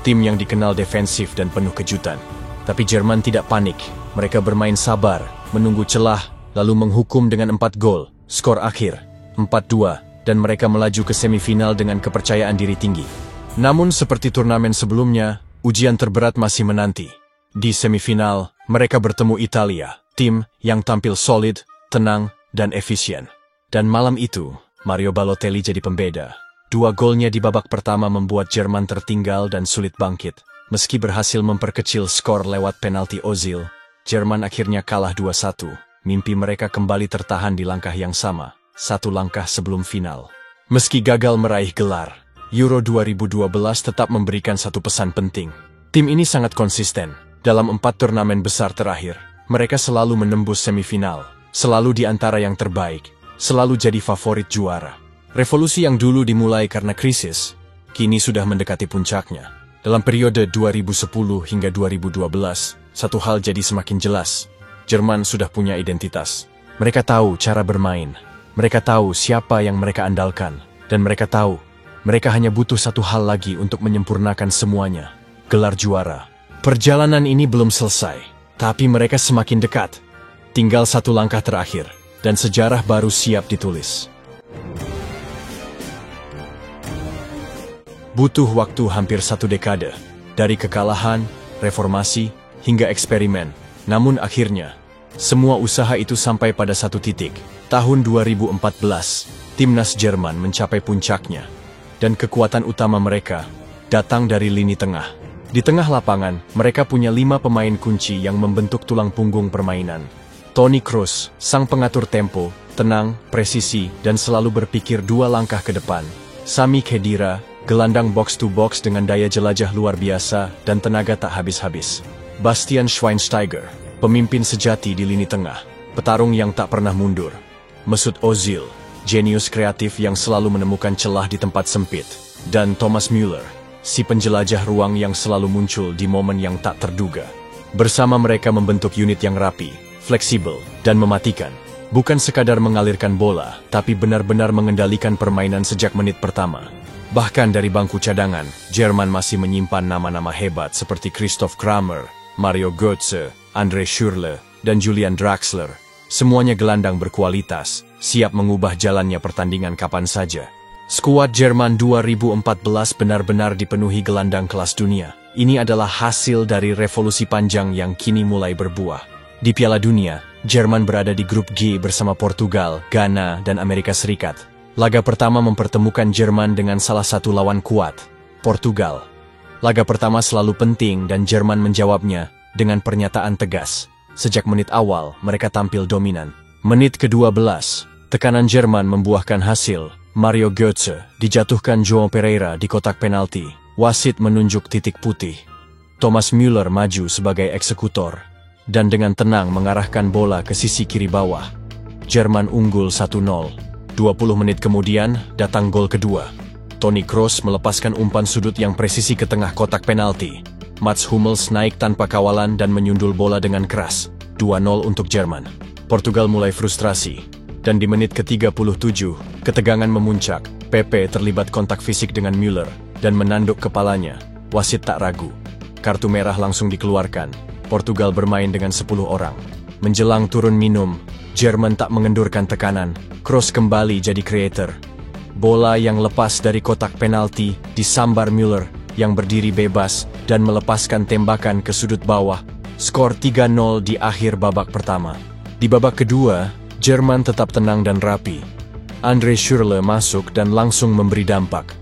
tim yang dikenal defensif dan penuh kejutan. Tapi Jerman tidak panik. Mereka bermain sabar, menunggu celah, lalu menghukum dengan 4 gol. Skor akhir, 4-2, dan mereka melaju ke semifinal dengan kepercayaan diri tinggi. Namun seperti turnamen sebelumnya, ujian terberat masih menanti. Di semifinal, mereka bertemu Italia, tim yang tampil solid, tenang, dan efisien. Dan malam itu, Mario Balotelli jadi pembeda. 2 golnya di babak pertama membuat Jerman tertinggal dan sulit bangkit. Meski berhasil memperkecil skor lewat penalti Ozil, Jerman akhirnya kalah 2-1. Mimpi mereka kembali tertahan di langkah yang sama, 1 langkah sebelum final. Meski gagal meraih gelar, Euro 2012 tetap memberikan satu pesan penting. Tim ini sangat konsisten. Dalam 4 turnamen besar terakhir, mereka selalu menembus semifinal, selalu di antara yang terbaik, selalu jadi favorit juara. Revolusi yang dulu dimulai karena krisis, kini sudah mendekati puncaknya. Dalam periode 2010 hingga 2012, satu hal jadi semakin jelas. Jerman sudah punya identitas. Mereka tahu cara bermain. Mereka tahu siapa yang mereka andalkan. Dan mereka tahu, mereka hanya butuh satu hal lagi untuk menyempurnakan semuanya. Gelar juara. Perjalanan ini belum selesai, tapi mereka semakin dekat. Tinggal 1 langkah terakhir, dan sejarah baru siap ditulis. Butuh waktu hampir 1 dekade, dari kekalahan, reformasi, hingga eksperimen. Namun akhirnya, semua usaha itu sampai pada satu titik. Tahun 2014, timnas Jerman mencapai puncaknya. Dan kekuatan utama mereka datang dari lini tengah. Di tengah lapangan, mereka punya 5 pemain kunci yang membentuk tulang punggung permainan. Toni Kroos, sang pengatur tempo, tenang, presisi, dan selalu berpikir 2 langkah ke depan. Sami Khedira, gelandang box-to-box dengan daya jelajah luar biasa dan tenaga tak habis-habis. Bastian Schweinsteiger, pemimpin sejati di lini tengah, petarung yang tak pernah mundur. Mesut Ozil, jenius kreatif yang selalu menemukan celah di tempat sempit. Dan Thomas Müller, si penjelajah ruang yang selalu muncul di momen yang tak terduga. Bersama mereka membentuk unit yang rapi, fleksibel, dan mematikan. Bukan sekadar mengalirkan bola, tapi benar-benar mengendalikan permainan sejak menit pertama. Bahkan dari bangku cadangan, Jerman masih menyimpan nama-nama hebat seperti Christoph Kramer, Mario Götze, Andre Schürrle, dan Julian Draxler. Semuanya gelandang berkualitas, siap mengubah jalannya pertandingan kapan saja. Skuad Jerman 2014 benar-benar dipenuhi gelandang kelas dunia. Ini adalah hasil dari revolusi panjang yang kini mulai berbuah. Di Piala Dunia, Jerman berada di grup G bersama Portugal, Ghana, dan Amerika Serikat. Laga pertama mempertemukan Jerman dengan salah satu lawan kuat, Portugal. Laga pertama selalu penting dan Jerman menjawabnya dengan pernyataan tegas. Sejak menit awal, mereka tampil dominan. Menit ke-12, tekanan Jerman membuahkan hasil. Mario Götze dijatuhkan João Pereira di kotak penalti. Wasit menunjuk titik putih. Thomas Müller maju sebagai eksekutor dan dengan tenang mengarahkan bola ke sisi kiri bawah. Jerman unggul 1-0. 20 menit kemudian, datang gol kedua. Toni Kroos melepaskan umpan sudut yang presisi ke tengah kotak penalti. Mats Hummels naik tanpa kawalan dan menyundul bola dengan keras. 2-0 untuk Jerman. Portugal mulai frustrasi. Dan di menit ke-37, ketegangan memuncak. Pepe terlibat kontak fisik dengan Müller dan menanduk kepalanya. Wasit tak ragu. Kartu merah langsung dikeluarkan. Portugal bermain dengan 10 orang. Menjelang turun minum, Jerman tak mengendurkan tekanan. Kroos kembali jadi kreator. Bola yang lepas dari kotak penalti disambar Müller yang berdiri bebas dan melepaskan tembakan ke sudut bawah. Skor 3-0 di akhir babak pertama. Di babak kedua, Jerman tetap tenang dan rapi. Andre Schürrle masuk dan langsung memberi dampak.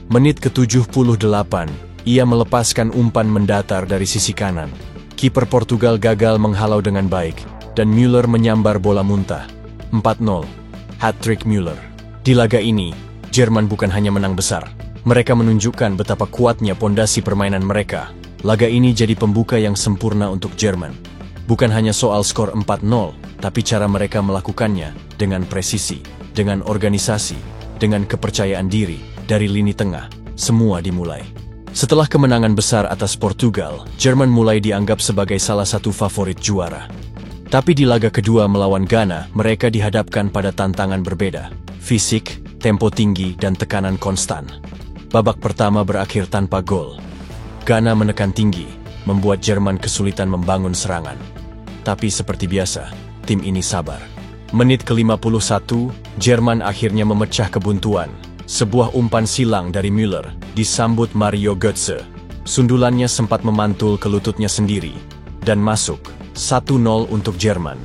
Menit ke-78, ia melepaskan umpan mendatar dari sisi kanan. Kiper Portugal gagal menghalau dengan baik, dan Müller menyambar bola muntah. 4-0. Hat-trick Müller. Di laga ini, Jerman bukan hanya menang besar. Mereka menunjukkan betapa kuatnya pondasi permainan mereka. Laga ini jadi pembuka yang sempurna untuk Jerman. Bukan hanya soal skor 4-0, tapi cara mereka melakukannya dengan presisi, dengan organisasi, dengan kepercayaan diri, dari lini tengah, semua dimulai. Setelah kemenangan besar atas Portugal, Jerman mulai dianggap sebagai salah satu favorit juara. Tapi di laga kedua melawan Ghana, mereka dihadapkan pada tantangan berbeda. Fisik, tempo tinggi, dan tekanan konstan. Babak pertama berakhir tanpa gol. Ghana menekan tinggi, membuat Jerman kesulitan membangun serangan. Tapi seperti biasa, tim ini sabar. Menit ke-51, Jerman akhirnya memecah kebuntuan. Sebuah umpan silang dari Müller disambut Mario Götze. Sundulannya sempat memantul ke lututnya sendiri dan masuk. 1-0 untuk Jerman.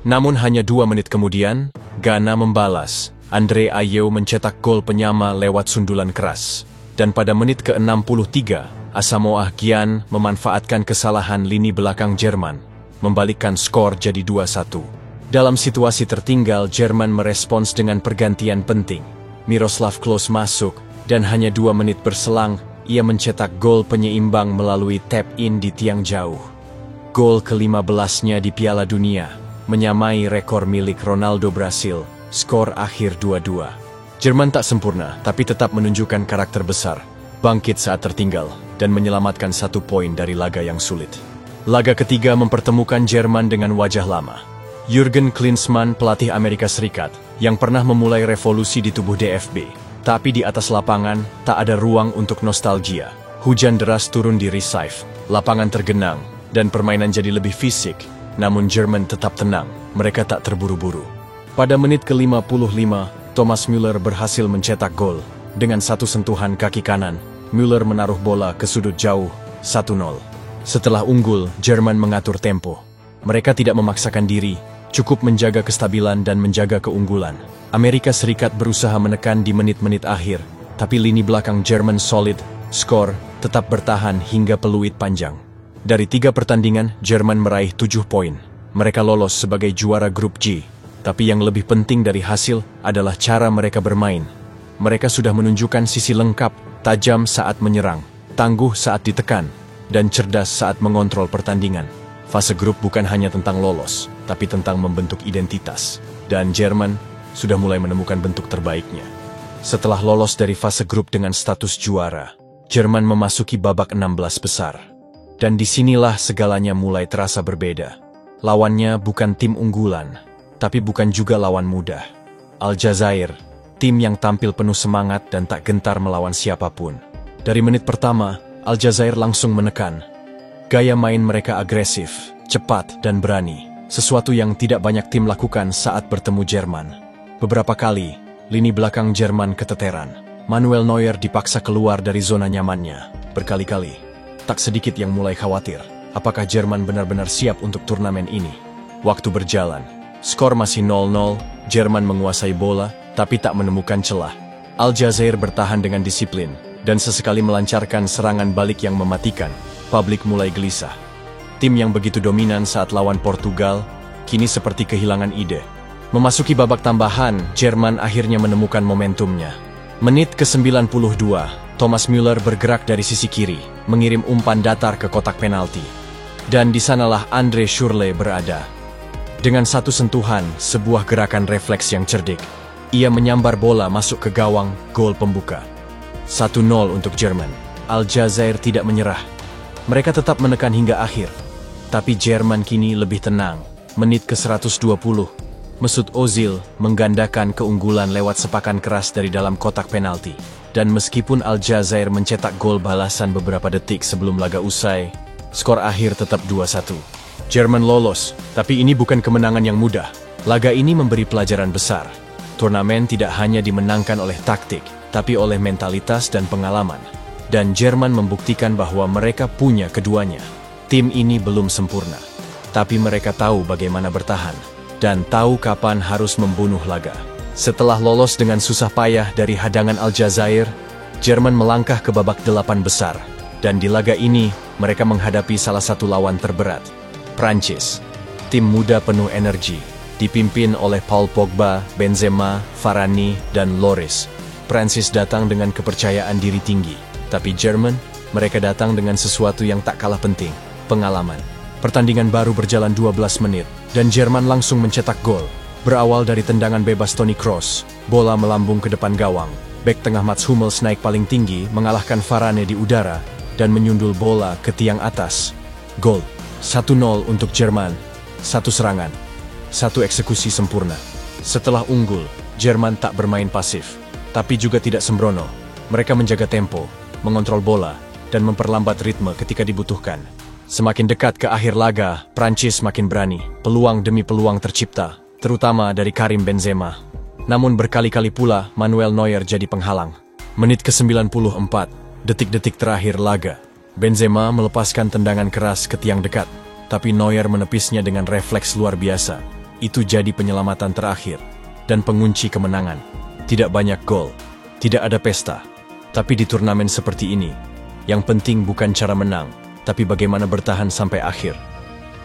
Namun hanya 2 menit kemudian, Ghana membalas. Andre Ayew mencetak gol penyama lewat sundulan keras. Dan pada menit ke-63, Asamoah Gyan memanfaatkan kesalahan lini belakang Jerman, membalikkan skor jadi 2-1. Dalam situasi tertinggal, Jerman merespons dengan pergantian penting. Miroslav Klose masuk, dan hanya 2 menit berselang, ia mencetak gol penyeimbang melalui tap-in di tiang jauh. Gol ke-15-nya di Piala Dunia, menyamai rekor milik Ronaldo Brasil, skor akhir 2-2. Jerman tak sempurna, tapi tetap menunjukkan karakter besar, bangkit saat tertinggal, dan menyelamatkan 1 poin dari laga yang sulit. Laga ketiga mempertemukan Jerman dengan wajah lama. Jurgen Klinsmann, pelatih Amerika Serikat, yang pernah memulai revolusi di tubuh DFB. Tapi di atas lapangan, tak ada ruang untuk nostalgia. Hujan deras turun di Recife, lapangan tergenang, dan permainan jadi lebih fisik. Namun Jerman tetap tenang, mereka tak terburu-buru. Pada menit ke-55, Thomas Müller berhasil mencetak gol. Dengan satu sentuhan kaki kanan, Müller menaruh bola ke sudut jauh, 1-0. Setelah unggul, Jerman mengatur tempo. Mereka tidak memaksakan diri, cukup menjaga kestabilan dan menjaga keunggulan. Amerika Serikat berusaha menekan di menit-menit akhir, tapi lini belakang Jerman solid, skor tetap bertahan hingga peluit panjang. Dari 3 pertandingan, Jerman meraih 7 poin. Mereka lolos sebagai juara grup G. Tapi yang lebih penting dari hasil adalah cara mereka bermain. Mereka sudah menunjukkan sisi lengkap, tajam saat menyerang, tangguh saat ditekan, dan cerdas saat mengontrol pertandingan. Fase grup bukan hanya tentang lolos, tapi tentang membentuk identitas. Dan Jerman sudah mulai menemukan bentuk terbaiknya. Setelah lolos dari fase grup dengan status juara, Jerman memasuki babak 16 besar. Dan disinilah segalanya mulai terasa berbeda. Lawannya bukan tim unggulan, tapi bukan juga lawan mudah. Aljazair, tim yang tampil penuh semangat dan tak gentar melawan siapapun. Dari menit pertama, Aljazair langsung menekan. Gaya main mereka agresif, cepat, dan berani. Sesuatu yang tidak banyak tim lakukan saat bertemu Jerman. Beberapa kali, lini belakang Jerman keteteran. Manuel Neuer dipaksa keluar dari zona nyamannya. Berkali-kali, tak sedikit yang mulai khawatir. Apakah Jerman benar-benar siap untuk turnamen ini? Waktu berjalan. Skor masih 0-0, Jerman menguasai bola, tapi tak menemukan celah. Aljazair bertahan dengan disiplin, dan sesekali melancarkan serangan balik yang mematikan. Publik mulai gelisah. Tim yang begitu dominan saat lawan Portugal, kini seperti kehilangan ide. Memasuki babak tambahan, Jerman akhirnya menemukan momentumnya. Menit ke-92, Thomas Müller bergerak dari sisi kiri, mengirim umpan datar ke kotak penalti. Dan di sanalah Andre Schürrle berada. Dengan satu sentuhan, sebuah gerakan refleks yang cerdik, ia menyambar bola masuk ke gawang, gol pembuka. 1-0 untuk Jerman. Aljazair tidak menyerah. Mereka tetap menekan hingga akhir. Tapi Jerman kini lebih tenang. Menit ke-120, Mesut Ozil menggandakan keunggulan lewat sepakan keras dari dalam kotak penalti. Dan meskipun Aljazair mencetak gol balasan beberapa detik sebelum laga usai, skor akhir tetap 2-1. Jerman lolos, tapi ini bukan kemenangan yang mudah. Laga ini memberi pelajaran besar. Turnamen tidak hanya dimenangkan oleh taktik, tapi oleh mentalitas dan pengalaman. Dan Jerman membuktikan bahwa mereka punya keduanya. Tim ini belum sempurna, tapi mereka tahu bagaimana bertahan, dan tahu kapan harus membunuh laga. Setelah lolos dengan susah payah dari hadangan Aljazair, Jerman melangkah ke babak 8 besar. Dan di laga ini, mereka menghadapi salah satu lawan terberat, Prancis. Tim muda penuh energi, dipimpin oleh Paul Pogba, Benzema, Varane, dan Lloris. Prancis datang dengan kepercayaan diri tinggi, tapi Jerman, mereka datang dengan sesuatu yang tak kalah penting, pengalaman. Pertandingan baru berjalan 12 menit, dan Jerman langsung mencetak gol. Berawal dari tendangan bebas Toni Kroos, bola melambung ke depan gawang. Bek tengah Mats Hummels naik paling tinggi, mengalahkan Varane di udara, dan menyundul bola ke tiang atas. Gol. 1-0 untuk Jerman. Satu serangan, satu eksekusi sempurna. Setelah unggul, Jerman tak bermain pasif, tapi juga tidak sembrono. Mereka menjaga tempo, mengontrol bola, dan memperlambat ritme ketika dibutuhkan. Semakin dekat ke akhir laga, Prancis makin berani. Peluang demi peluang tercipta, terutama dari Karim Benzema. Namun berkali-kali pula Manuel Neuer jadi penghalang. Menit ke-94, detik-detik terakhir laga. Benzema melepaskan tendangan keras ke tiang dekat, tapi Neuer menepisnya dengan refleks luar biasa. Itu jadi penyelamatan terakhir, dan pengunci kemenangan. Tidak banyak gol, tidak ada pesta. Tapi di turnamen seperti ini, yang penting bukan cara menang, tapi bagaimana bertahan sampai akhir.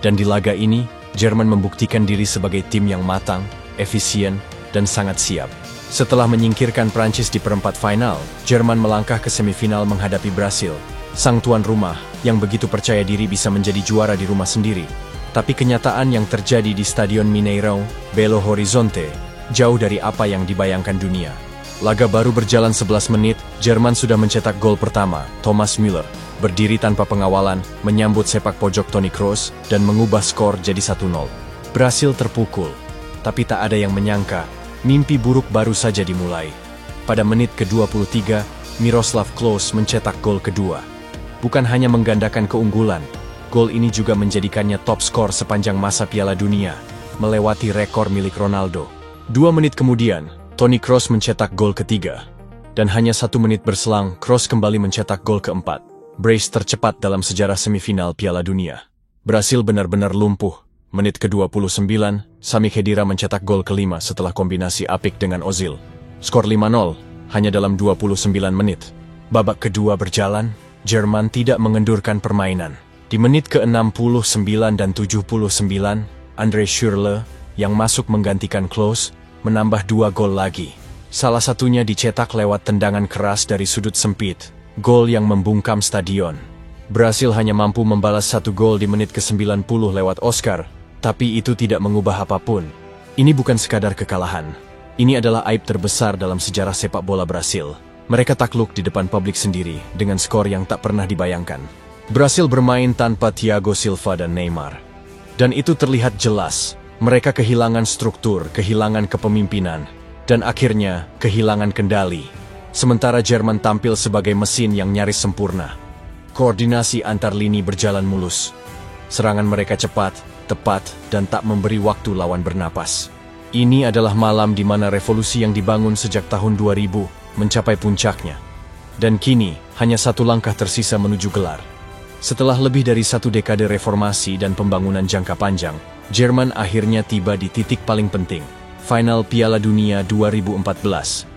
Dan di laga ini, Jerman membuktikan diri sebagai tim yang matang, efisien, dan sangat siap. Setelah menyingkirkan Prancis di perempat final, Jerman melangkah ke semifinal menghadapi Brasil, sang tuan rumah yang begitu percaya diri bisa menjadi juara di rumah sendiri. Tapi kenyataan yang terjadi di Stadion Mineirão, Belo Horizonte, jauh dari apa yang dibayangkan dunia. Laga baru berjalan 11 menit, Jerman sudah mencetak gol pertama, Thomas Müller. Berdiri tanpa pengawalan, menyambut sepak pojok Toni Kroos, dan mengubah skor jadi 1-0. Brasil terpukul, tapi tak ada yang menyangka, mimpi buruk baru saja dimulai. Pada menit ke-23, Miroslav Klose mencetak gol kedua. Bukan hanya menggandakan keunggulan, gol ini juga menjadikannya top skor sepanjang masa Piala Dunia, melewati rekor milik Ronaldo. 2 menit kemudian, Toni Kroos mencetak gol ketiga. Dan hanya 1 menit berselang, Kroos kembali mencetak gol keempat. Brace tercepat dalam sejarah semifinal Piala Dunia. Brasil benar-benar lumpuh. Menit ke-29, Sami Khedira mencetak gol kelima setelah kombinasi apik dengan Ozil. Skor 5-0, hanya dalam 29 menit. Babak kedua berjalan, Jerman tidak mengendurkan permainan. Di menit ke-69 dan 79, Andre Schürrle, yang masuk menggantikan Klose, menambah 2 gol lagi. Salah satunya dicetak lewat tendangan keras dari sudut sempit, gol yang membungkam stadion. Brasil hanya mampu membalas 1 gol di menit ke-90 lewat Oscar, tapi itu tidak mengubah apapun. Ini bukan sekadar kekalahan. Ini adalah aib terbesar dalam sejarah sepak bola Brasil. Mereka takluk di depan publik sendiri dengan skor yang tak pernah dibayangkan. Brasil bermain tanpa Thiago Silva dan Neymar. Dan itu terlihat jelas. Mereka kehilangan struktur, kehilangan kepemimpinan, dan akhirnya kehilangan kendali. Sementara Jerman tampil sebagai mesin yang nyaris sempurna. Koordinasi antar lini berjalan mulus. Serangan mereka cepat, tepat, dan tak memberi waktu lawan bernapas. Ini adalah malam di mana revolusi yang dibangun sejak tahun 2000 mencapai puncaknya. Dan kini, hanya 1 langkah tersisa menuju gelar. Setelah lebih dari 1 dekade reformasi dan pembangunan jangka panjang, Jerman akhirnya tiba di titik paling penting, final Piala Dunia 2014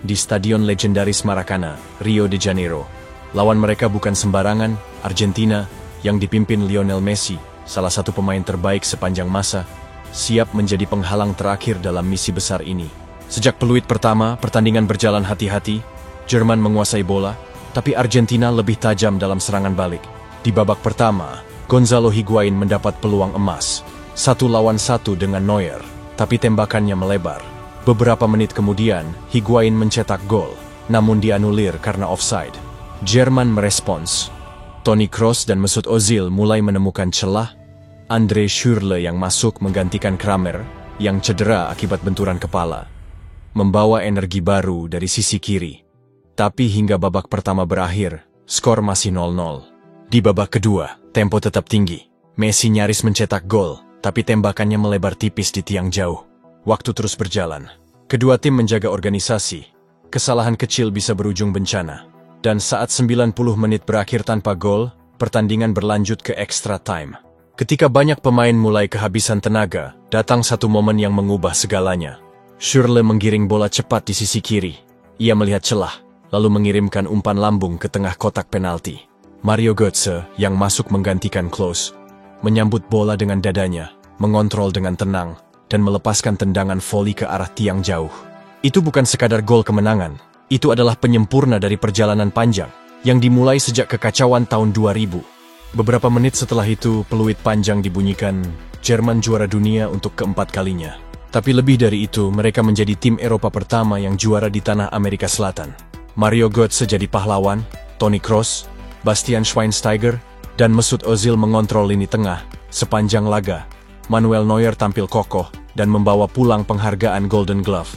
di Stadion Legendaris Maracana, Rio de Janeiro. Lawan mereka bukan sembarangan, Argentina, yang dipimpin Lionel Messi, salah satu pemain terbaik sepanjang masa, siap menjadi penghalang terakhir dalam misi besar ini. Sejak peluit pertama, pertandingan berjalan hati-hati, Jerman menguasai bola, tapi Argentina lebih tajam dalam serangan balik. Di babak pertama, Gonzalo Higuain mendapat peluang emas, 1-1 dengan Neuer, tapi tembakannya melebar. Beberapa menit kemudian, Higuain mencetak gol, namun dianulir karena offside. Jerman merespons. Toni Kroos dan Mesut Ozil mulai menemukan celah. Andre Schürrle yang masuk menggantikan Kramer, yang cedera akibat benturan kepala, membawa energi baru dari sisi kiri. Tapi hingga babak pertama berakhir, skor masih 0-0. Di babak kedua, tempo tetap tinggi. Messi nyaris mencetak gol, tapi tembakannya melebar tipis di tiang jauh. Waktu terus berjalan. Kedua tim menjaga organisasi. Kesalahan kecil bisa berujung bencana. Dan saat 90 menit berakhir tanpa gol, pertandingan berlanjut ke extra time. Ketika banyak pemain mulai kehabisan tenaga, datang satu momen yang mengubah segalanya. Schürrle menggiring bola cepat di sisi kiri. Ia melihat celah, lalu mengirimkan umpan lambung ke tengah kotak penalti. Mario Götze, yang masuk menggantikan Klose, menyambut bola dengan dadanya, mengontrol dengan tenang, dan melepaskan tendangan voli ke arah tiang jauh. Itu bukan sekadar gol kemenangan, itu adalah penyempurna dari perjalanan panjang, yang dimulai sejak kekacauan tahun 2000. Beberapa menit setelah itu, peluit panjang dibunyikan, Jerman juara dunia untuk keempat kalinya. Tapi lebih dari itu, mereka menjadi tim Eropa pertama yang juara di tanah Amerika Selatan. Mario Götze jadi pahlawan, Toni Kroos, Bastian Schweinsteiger, dan Mesut Ozil mengontrol lini tengah. Sepanjang laga, Manuel Neuer tampil kokoh dan membawa pulang penghargaan Golden Glove.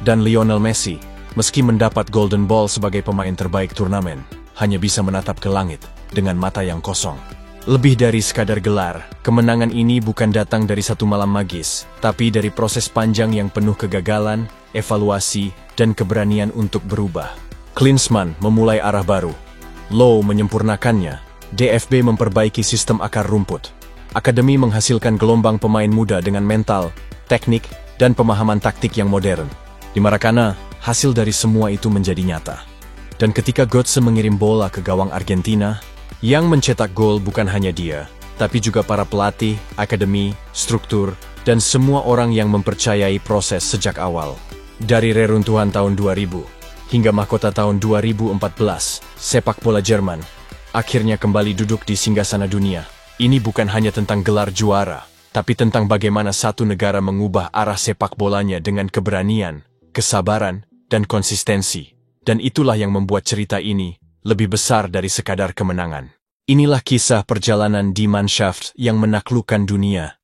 Dan Lionel Messi, meski mendapat Golden Ball sebagai pemain terbaik turnamen, hanya bisa menatap ke langit dengan mata yang kosong. Lebih dari sekadar gelar, kemenangan ini bukan datang dari satu malam magis, tapi dari proses panjang yang penuh kegagalan, evaluasi, dan keberanian untuk berubah. Klinsmann memulai arah baru. Low menyempurnakannya. DFB memperbaiki sistem akar rumput. Akademi menghasilkan gelombang pemain muda dengan mental, teknik, dan pemahaman taktik yang modern. Di Maracana, hasil dari semua itu menjadi nyata. Dan ketika Götze mengirim bola ke gawang Argentina, yang mencetak gol bukan hanya dia, tapi juga para pelatih, akademi, struktur, dan semua orang yang mempercayai proses sejak awal. Dari reruntuhan tahun 2000 hingga mahkota tahun 2014, sepak bola Jerman akhirnya kembali duduk di singgasana dunia. Ini bukan hanya tentang gelar juara, tapi tentang bagaimana satu negara mengubah arah sepak bolanya dengan keberanian, kesabaran, dan konsistensi. Dan itulah yang membuat cerita ini lebih besar dari sekadar kemenangan. Inilah kisah perjalanan Die Mannschaft yang menaklukkan dunia.